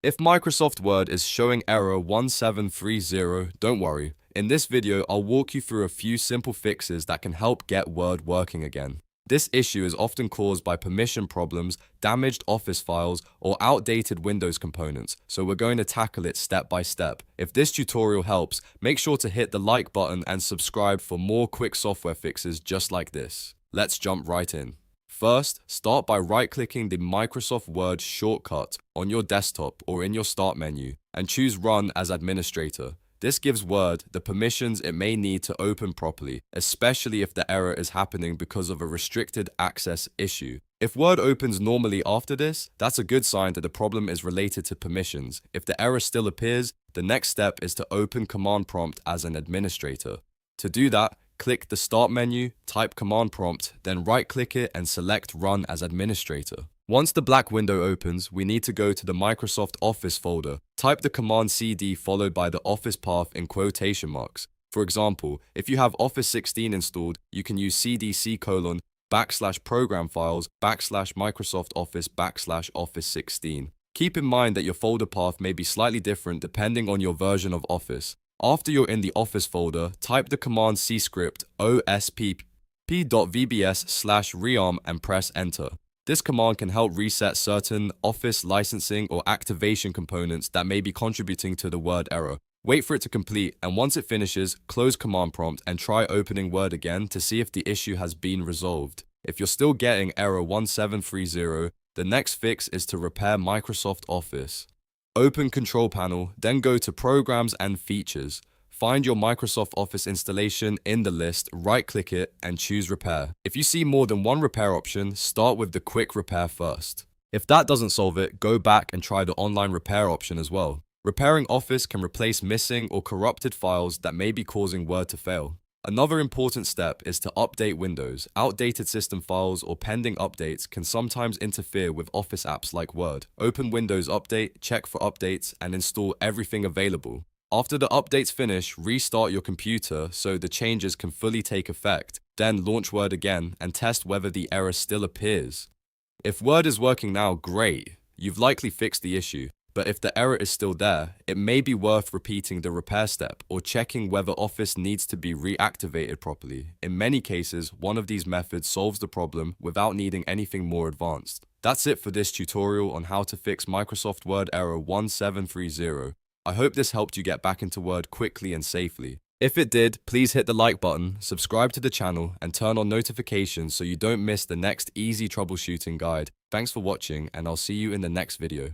If Microsoft Word is showing error 1730, don't worry. In this video, I'll walk you through a few simple fixes that can help get Word working again. This issue is often caused by permission problems, damaged Office files, or outdated Windows components, so we're going to tackle it step by step. If this tutorial helps, make sure to hit the like button and subscribe for more quick software fixes just like this. Let's jump right in. First, start by right-clicking the Microsoft Word shortcut on your desktop or in your Start menu and choose Run as Administrator. This gives Word the permissions it may need to open properly, especially if the error is happening because of a restricted access issue. If Word opens normally after this, that's a good sign that the problem is related to permissions. If the error still appears, the next step is to open Command Prompt as an administrator. To do that, click the Start menu, type Command Prompt, then right-click it and select Run as Administrator. Once the black window opens, we need to go to the Microsoft Office folder. Type the command CD followed by the Office path in quotation marks. For example, if you have Office 16 installed, you can use cdc:/program files /Microsoft Office /Office 16. Keep in mind that your folder path may be slightly different depending on your version of Office. After you're in the Office folder, type the command C script ospp.vbs/rearm and press enter. This command can help reset certain Office licensing or activation components that may be contributing to the Word error. Wait for it to complete, and once it finishes, close Command Prompt and try opening Word again to see if the issue has been resolved. If you're still getting error 1730, the next fix is to repair Microsoft Office. Open Control Panel, then go to Programs and Features. Find your Microsoft Office installation in the list, right-click it, and choose Repair. If you see more than one repair option, start with the Quick Repair first. If that doesn't solve it, go back and try the Online Repair option as well. Repairing Office can replace missing or corrupted files that may be causing Word to fail. Another important step is to update Windows. Outdated system files or pending updates can sometimes interfere with Office apps like Word. Open Windows Update, check for updates, and install everything available. After the updates finish, restart your computer so the changes can fully take effect. Then launch Word again and test whether the error still appears. If Word is working now, great. You've likely fixed the issue. But if the error is still there, it may be worth repeating the repair step or checking whether Office needs to be reactivated properly. In many cases, one of these methods solves the problem without needing anything more advanced. That's it for this tutorial on how to fix Microsoft Word error 1730. I hope this helped you get back into Word quickly and safely. If it did, please hit the like button, subscribe to the channel, and turn on notifications so you don't miss the next easy troubleshooting guide. Thanks for watching, and I'll see you in the next video.